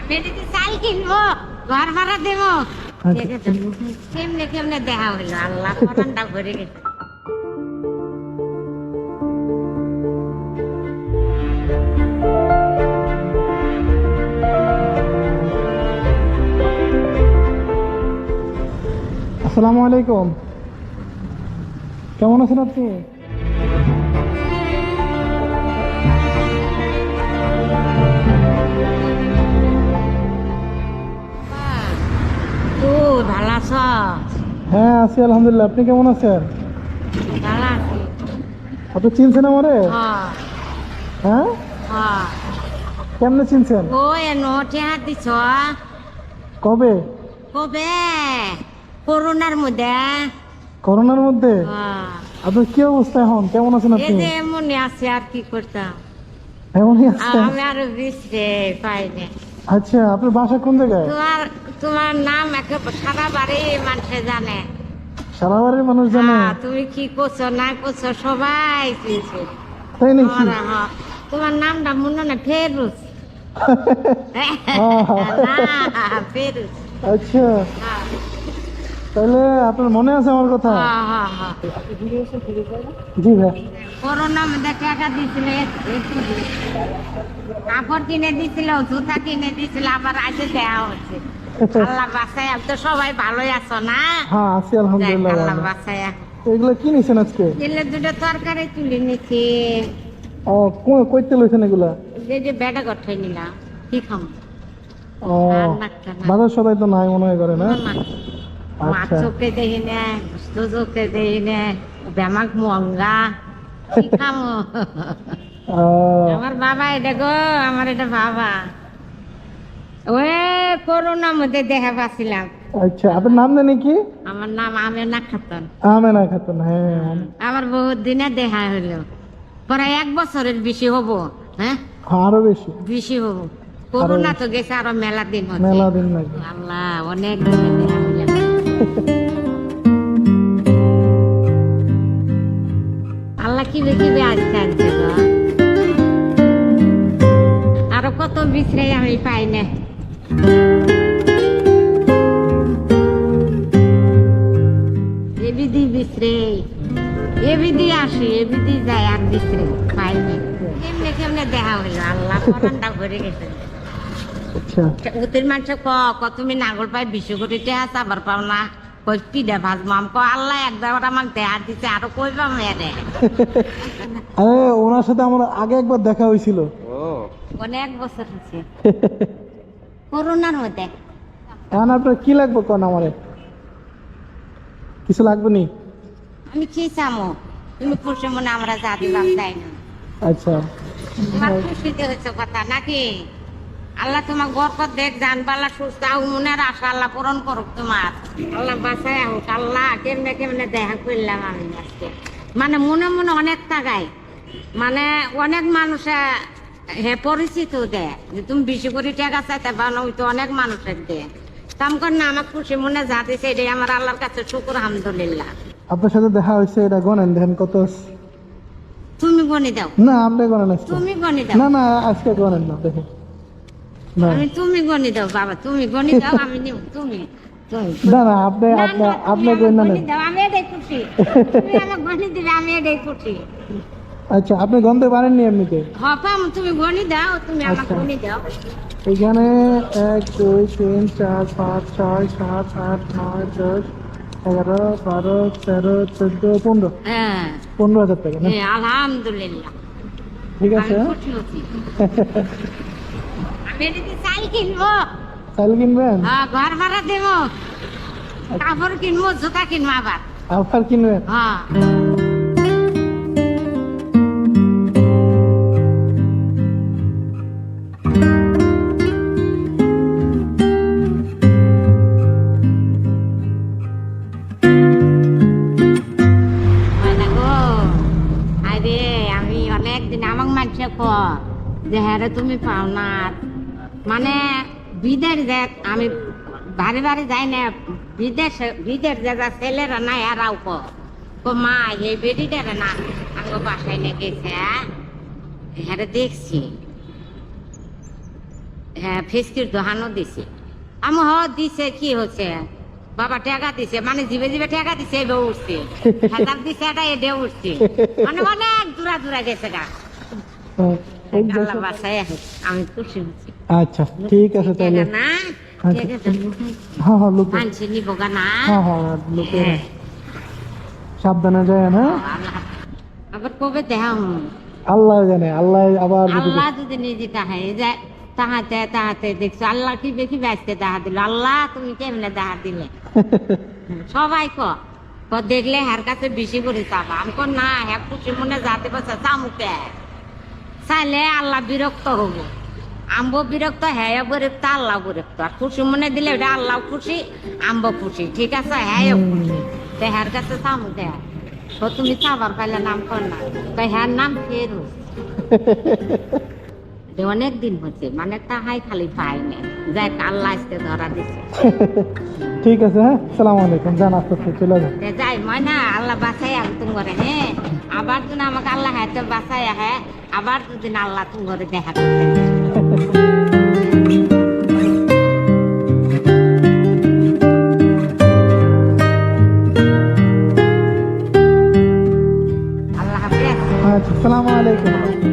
বেটিতে চাল কিনবো, ঘর ভাড়া দেবো। কেমনে কেমনে দেখা হইলো, আল্লাহ পরানটা ভরে গেছে। আসসালামু আলাইকুম, কেমন আছেন আপনি? তুই ভালো আছ? হ্যাঁ আছি আলহামদুলিল্লাহ। আপনি কেমন আছেন? ভালো আছি। আপনি চিনছেন আমারে? হ্যাঁ হ্যাঁ, হ্যাঁ। কেমনে চিনছেন? ওই নোটে হাত দিছ কবে? কবে? করোনার মধ্যে। করোনার মধ্যে? হ্যাঁ। আপনার কি অবস্থা এখন? কেমন আছেন এই আপনি? যে এমনই আছে, আর কি করতাম। এমনই আছেন? আমি আরো বিশ্রে পাইনি। আচ্ছা, আপনার বাসা কোন জায়গায়? তোমার নাম একেবারে সারা বাড়ি মানুষে জানে। সারা বাড়ির মানুষ জানে? হ্যাঁ, তুমি কি করছো না করছো সবাই চিনছে। তাই নাকি? হ্যাঁ, তোমার নামটা মনে না ফেরুজ। না, ফেরুজ। আচ্ছা, হ্যাঁ, তাহলে আপনার মনে আছে আমার কথা? হ্যাঁ, হ্যাঁ, হ্যাঁ। জি ভাই। করোনার মধ্যে টাকা দিছিল, কাপড় কিনে দিছিল, জুতা কিনে দিছিল, আবার আজকে দেওয়া হচ্ছে। আল্লাহ বাসায়, তো সবাই ভালোই আছো না? হ্যাঁ আছি আলহামদুলিল্লাহ। আল্লাহ ভালো। বাসায়। এগুলো কি নিছেন আজকে? দিলে দুটো তরকারি তুলে নিচ্ছি। ও, কইতে লইছেন এগুলা? যে বেটা গঠাই নিলাম, কি খাবো? ও, রান্না খানা। বাজার সদাই তো নাই মনে হয় করে না? মাছ আচ্ছা। চোখে দেখি না, গোস্ত চোখে দেখি না, ব্যামাক মঙ্গা, কি খামো? আমার বাবা এটা গো, আমার এটা বাবা। ওই করোনার মধ্যে দেখা পাচ্ছিলাম। আচ্ছা, আপনার নাম জানি কি? আমার নাম আমেনা খাতুন। আমেনা খাতুন, হ্যাঁ। আমার বহুত দিনে দেখা হইলো, প্রায় 1 বছরের বেশি হবো। হ্যাঁ, আরো বেশি? বেশি হবো। করোনা তো গেছে আরো মেলা দিন হচ্ছে। মেলা দিন লাগে। আল্লাহ, অনেক দিনে দেখা হইলো। আল্লাহ কিবে কিবে আজকে আনছে গো। আরো কত বিছরে আমি পাই না। এবিদি বিছরে, এবিদি আসি, এবিদি যায়, আর বিছরে পাই না। কেমনে কেমনে দেখা হইলো, আল্লাহ পরানটা ভরে গেছে। আচ্ছা, উতির মানুষ তুমি নাগর পাই 20 কোটি টাকা চাবার পাও না, কই পিঠা ভাজবো। আমি আল্লাহ একবার আমাকে দেখা দিচ্ছে, আরো কইবা মেরে। আরে ওনার সাথে আমার আগে একবার দেখা হয়েছিল। অনেক বছর হচ্ছে করোনার মধ্যে। এখন আপনার কি লাগবে কোন? আমারে কিছু লাগবে নি? আমি কি চামো, তুমি খুশি মনে আমরা যা দিলাম তাই না। আচ্ছা, তোমার খুশিতে হচ্ছে কথা নাকি? আল্লাহ তোমার বরকত দেখ, জানবালা সুস্থ মনের আশা আল্লাহ পূরণ করুক তোমার। আল্লাহ বাসায় হোক। আল্লাহ কেমনে কেমনে দেখা করলাম আমি আজকে, মানে মনে মনে অনেক টাকায়, মানে অনেক মানুষে হে পরিচিত দেয় যে তুমি 20 কোটি টাকা চাইতে পারো, ওই তো অনেক মানুষের দেয়। কাম কর না, আমার খুশি মনে যা দিছে এটাই আমার আল্লাহর কাছে শুকর আলহামদুলিল্লাহ। আপনার সাথে দেখা হয়েছে, এটা গনেন দেখেন কত। তুমি গনি দাও, না আপনি গনেন আজকে। তুমি গনি দাও। না না, আজকে গনেন না, দেখেন না। তুমি গনি দাও বাবা, তুমি গনি দাও, আমি নিব। তুমি তুমি না না, আপনি না, আপনি না, আপনি তুমি গনেন আমাকে না। গনি দাও, আমি এটাই খুশি। তুমি আমাকে গনি দিবে, আমি এটাই খুশি। আচ্ছা, আপনি গনতে পারেননি এমনিতে? হ্যাঁ পাম, তুমি গনি দাও, তুমি আমাকে আচ্ছা। গনি দাও। এখানে 1 2 3 4 5 6 7 8 9 10 11 12 13 14 15। হ্যাঁ, 15,000 টাকা না? আলহামদুলিল্লাহ। ঠিক আমি আছে। খুশি হচ্ছি। আমি এদিকে চাল কিনবো, চাল কিনবেন? হ্যাঁ, ঘর ভাড়া দেবো, কাপড় কিনবো, জুতা কিনবো আবার। আবার কিনবেন? হ্যাঁ, আমি অনেকদিন আমাকে মানুষে যে হ্যাঁ রে তুমি পাও না, মানে বিদের যে আমি বাড়ি বাড়ি যাই না, বিদের যে যা ছেলেরা না এরাও মা এই বেটিটারে না আমার বাসায় নিয়ে গেছে, হ্যাঁ দেখছি। হ্যাঁ ফিসকির দোহানো দিছে। আমি দিছে কি হচ্ছে বাবা টাকা দিছে, মানে জিবে জিবে টাকা দিছে এবার উঠছে, হাজার দিছে এটা এডে উঠছে, মানে অনেক দূরা দূরা গেছে গা। আল্লাহ বাসায় আমি খুশি হচ্ছি। আচ্ছা ঠিক আছে তাহলে। না আচ্ছা। হ্যাঁ হ্যাঁ লোকে মানছি নিব গা না। হ্যাঁ হ্যাঁ লোকে হ্যাঁ। সাবধানে যায় না। আবার কবে দেখা আল্লাহ জানে, আল্লাহ আবার যদি আল্লাহ যদি নিজে তাহাই যায় তাহাতে তাহাতে দেখছো আল্লাহ কি বেশি ব্যস্ত দেখা দিল। আল্লাহ তুমি কেমনে দেখা দিলে সবাই দেখলে হার কাছে বেশি করে চাবা। আমি না হ্যাঁ খুশি মনে যাতে পারছে চামুকে চাইলে আল্লাহ বিরক্ত হবো, আম্ব বিরক্ত হ্যাঁ বিরক্ত আল্লাহ বিরক্ত। আর খুশি মনে দিলে ওটা আল্লাহ খুশি আম্ব খুশি, ঠিক আছে হ্যাঁ খুশি। হ্যার কাছে চামু দেয় তো তুমি চাবার পাইলে নাম কর না, হ্যার নাম ফেরু অনেক দিন হচ্ছে, মানে তাহাই খালি পাই না, যাই আল্লাহ আসতে ধরা দিচ্ছে। ঠিক আছে হ্যাঁ, সালাম আলাইকুম, যান আস্তে আস্তে চলে যান। যাই ময়না আল্লাহ বাসাই আম তুমি করে হ্যাঁ, আবার যদি আমাকে আল্লাহ হাতে বাসাই হ্যাঁ, আবার যদি আল্লাহ তুমি ঘরে দেখা করতে। আল্লাহ হাফেজ। আচ্ছা, সালাম আলাইকুম।